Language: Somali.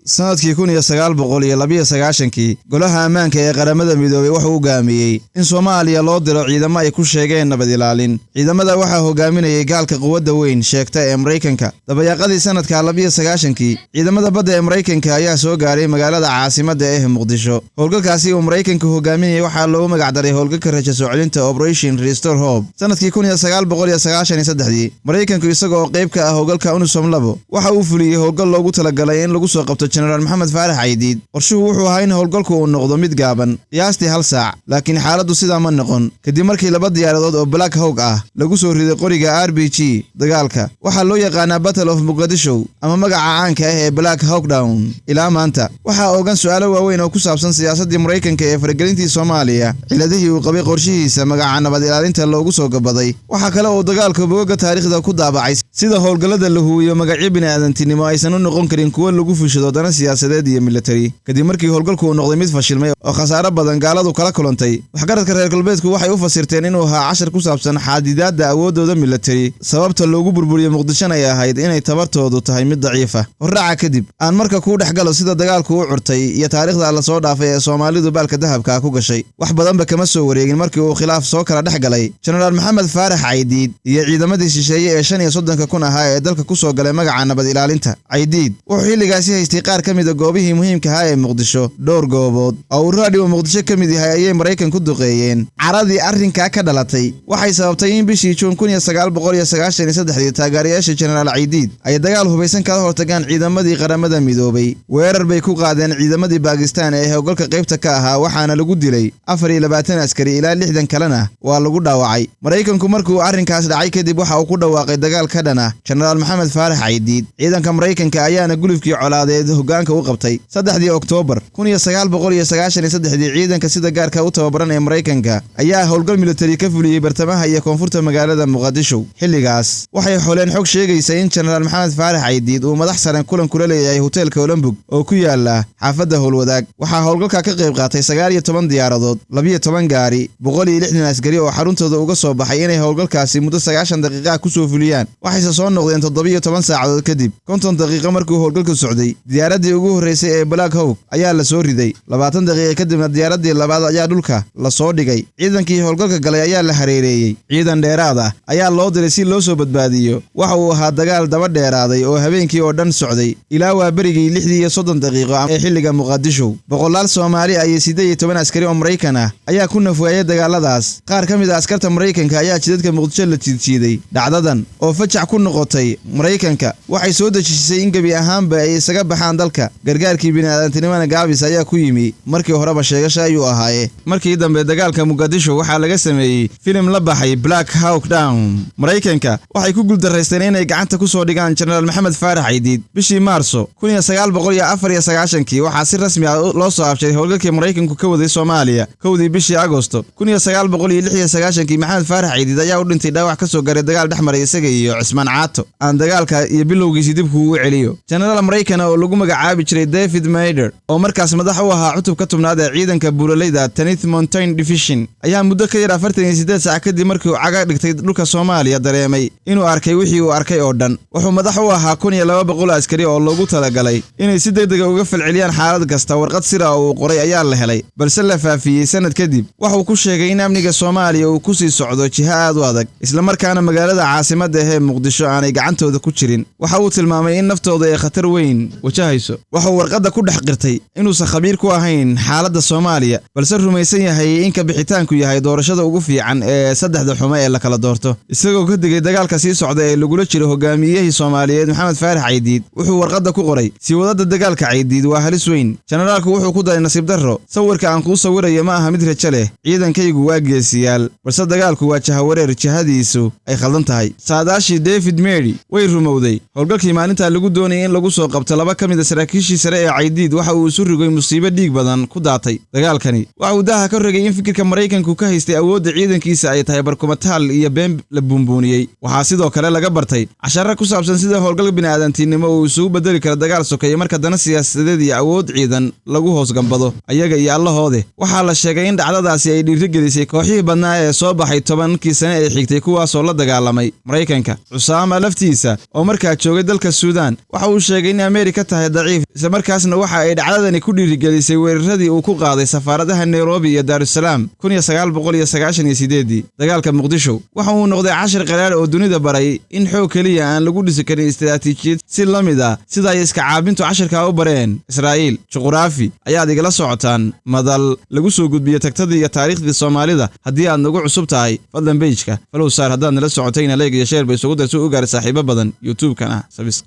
sanadkii 1992 golaha ammaanka ee qaramada midoobay wuxuu go'aamiyay in Soomaaliya loo diro ciidamo ay ku sheegeen nabad ilaalin. Ciidamada waxaa hogaaminayay gaalka quwadda weyn sheegta ee Mareykanka. Dabayaaqadii sanadka 92 ciidamada badda ee Mareykanka ayaa soo gaaray magaalada caasimadda ee Muqdisho. Howlgalkaasi uu Mareykanku hogaaminayay waxaa loogu magac daray howlgalka rajo soo celinta Operation Restore Hope. Sanadkii 1993 Mareykanku isagoo qayb ka ah howlgalka UNISOM labo waxa uu fuliyay howlgal loogu talagalay in lagu soo qabto General Maxamed Faarax Caydiid. Qorshuhu wuxuu ahaa in howlgalku uu noqdo mid gaaban qiyaastii 1 saac, laakiin xaaladdu sidaa ma noqon. Kadib markii laba diyaaradood oo Black Hawk ah lagu soo riday qoriga RPG dagaalka waxaa loo yaqaanaa Battle of Mogadishu ama magaca caanka ah ee Black Hawk Down. Ilaa maanta waxaa ogaan su'aalo waaweyn oo ku saabsan siyaasadda Mareykanka ee faragelintii Soomaaliya, ciladihii uu qabay qorshihiisa magaca nabad ilaalinta loogu soo gabaday. Waxa kale oo dagaalka bogga taariikhda ku daabacay sida howlgallada la huwiyo magacyo bini'aadantinimo aysan u noqon karin kuwa lagu fushado dana siyaasadeed iyo military. Kadib markii howlgalku uu noqday mid fashilmay oo khasaare badan gaaladu kala kulantay, waxgaradka reer galbeedku waxay u fasirteen inuu ahaa cashar ku saabsan xadidaadda awoodooda military. Sababta loogu burburiyay Muqdisho ay ahayd inay tabartoodu tahay mid daciif ah. Horraaca kadib aan marka ku dhexgalo sida dagaalku u curtay iyo taariikhda la soo dhaafay ee Soomaalidu baalka dahabka ku gashay. Wax badanba kama soo wareegin markii uu khilaaf soo kala dhexgalay General Maxamed Faarax Caydiid iyo ciidamadii shisheeye ee 35 kun ahaa ee dalka ku soo galay magaca nabad ilaalinta. Caydiid wuxuu xilligaasi haystay qaar ka mid ah goobihii muhiimka ah ee Muqdisho, dhowr goobood oo raadiyo Muqdisho ka mid yahay ayay Mareykanku duqeeyeen. Caradii arrinka ka dhalatay waxay sababtay in bishii June 1993 taageerayaasha General Caydiid ay dagaal hubeysan kala hortagaan ciidamadii qaramada midoobay. Weerar bay ku qaadeen ciidamadii Pakistan ee howlgalka qaybta ka ahaa waxaana lagu dilay 24 askari ilaa 60 kalena waa lagu dhaawacay. Mareykanku markuu arrinkaas dhacay kadib waxa uu ku dhawaaqay dagaal ka dhan ah General Maxamed Faarax Caydiid. Ciidanka Mareykanka ayaana gulufkii colaadeed hoggaanka u qabtay 3 Oktoobar 1993 ciidanka sida gaarka u tababaran ee Mareykanka ayaa howlgal military ka fuliyay bartamaha iyo koonfurta magaalada Muqdisho. Xilligaas waxay xoleen xog sheegaysa in General Maxamed Faarax Caydiid uu madax sare kulan kula leeyahay hotelka Olympic oo ku yaala xaafadda Howlwadaag. Waxaa howlgalka ka qayb qaatay 19 diyaaradood, 12 gaari, 160 askari oo xaruntooda uga soo baxay inay howlgalkaasi muddo 90 daqiiqo ku soo fuliyaan. Waxayse soo noqdeen 17 saacadood kadib 50 daqiiqo markuu howlgalku socday. Diyaaradii ugu horeysay ee Black Hawk ayaa la soo riday 20 daqiiqo kadibna diyaaradii labaad ayaa dhulka la soo dhigay. Ciidankii howlgalka galay ayaa la hareereeyay. Ciidan dheeraad ah ayaa loo diray si loo soo badbaadiyo. Waxa uu ahaa dagaal daba dheeraaday oo habeenkii oo dhan socday ilaa waa berigii 30 daqiiqo ee xilliga Muqdisho. Boqolaal Soomaali ay 18 askari oo Mareykan ah ayaa ku nafwaayay dagaaladaas. Qaar ka mid ah askarta Mareykanka ayaa jidadka Muqdisho la jiiday. Dhacdadan oo fajac ku noqotay Mareykanka waxay soo dejisay in gabi ahaanba ay isaga baxaan dalka. Gargaarkii bini'aadantinimada gaabis ayaa ku yimi markii horeba sheegasha ayuu ahaaye. Markii dambe dagaalka Muqdisho waxaa laga sameeyay filim la baxay Black Hawk Down. Mareykanka waxay ku guuldareysteen inay gacanta ku soo dhigaan General Maxamed Faarax Caydiid. Bishii Maarso 1994 waxaa si rasmi ah loo soo afjaray howlgalkii Mareykanku ka waday Soomaaliya. Kowdii bishii Agoosto 1996 Maxamed Faarax Caydiid ayaa u dhintay dhaawac ka soo gaaray dagaal dhexmaray isaga iyo Cismaan Caato. Aan dagaalka iyo bilowgiisii dib ugu celiyo. General Mareykan oo lagu magacaabi jiray David Mader oo markaas madax u ahaa cutubka tobnaad ee ciidanka buuraleyda 10th Mountain Division ayaa muddo ka yar 48 saac kadib markii uu caga dhigtay dhulka Soomaaliya dareemay inuu arkay wixii uu arkay oo dhan. Wuxuu madax u ahaa 1200 askari oo loogu talagalay inay si degdeg ah uga falceliyaan xaalad kasta. Warqad sir ah oo uu qoray ayaa la helay, balse la faafiyay sanad kadib. Waxa uu ku sheegay in amniga Soomaaliya uu ku sii socdo jiha aad u adag, isla markaana magaalada caasimadda ee Muqdisho aanay gacantooda ku jirin. Waxa uu tilmaamay in naftooda ay khatar weyn wajahayso. Waxa uu warqadda ku dhex qirtay inuusan khabiir ku ahayn xaaladda Soomaaliya, balse rumaysan yahay in ka bixitaanku yahay doorashada ugu fiican ee saddexda xumo ee la kala doorto. Isagoo ka digay dagaalka sii socda ee lagula jiro hogaamiyihii Soomaaliyeed Maxamed Faarax Caydiid, wuxuu warqadda ku qoray si wadada dagaalka Caydiid waa halis weyn. Generaalku wuxuu ku daray nasiib darro. Sawirka aan ku sawirayo ma aha mid rajo leh. Ciidankaygu waa geesiyaal, balse dagaalku waa jahawareer jihadiisu ay khaldan tahay. Saadaashii David Mary way rumowday. Howlgalkii maalinta lagu doonayay in lagu soo qabto laba ka mid ah saraakiishii sare ee Caydiid waxa uu isu rogay musiibo dhiig badan ku daatay. Dagaalkani waxa uu daha ka rogay in fikirka Mareykanku ka haystay awoodda ciidankiisa ay tahay barkumataal iyo been la buunbuuniyay. Waxaa sidoo kale laga bartay casharro ku saabsan sida howlgalka bini'aadantinimo uu isugu bedeli karo dagaal sokeeye marka dana siyaasadeed iyo awood ciidan lagu hoos gambado ayaga iyo Allahoode. Waxaa la sheegay in dhacdadaasi ay dhiirigelisay kooxihii badnaa ee soo baxay 10kii sano ee xigtay kuwaas oo la dagaalamay Mareykanka. Usaama laftiisa oo markaa joogay dalka Suudaan waxa uu sheegay in Ameerika tahay daciif isla markaasna waxa ay dhacdadani ku dhiirigelisay weeraradii uu ku qaaday safaaradaha Nairobi iyo Dar es Salaam 1998 dagaalka Muqdisho waxa uu noqday cashar qaraar oo dunida baray in xoog kaliya aan lagu dhisi karin istiraatiijiyad si lamid ah sida ay iska caabintu casharka u bareen Israa'iil juqraafi ayaad igala socotaan madal lagu soo gudbiyo tagtadii iyo taariikhdii Soomaalida haddii aad nagu cusub tahay fadlan page-ka follow saar haddaad nala socotayna like iyo share bay isugu darso u gaar saaxiibo badan YouTube-kana subscribe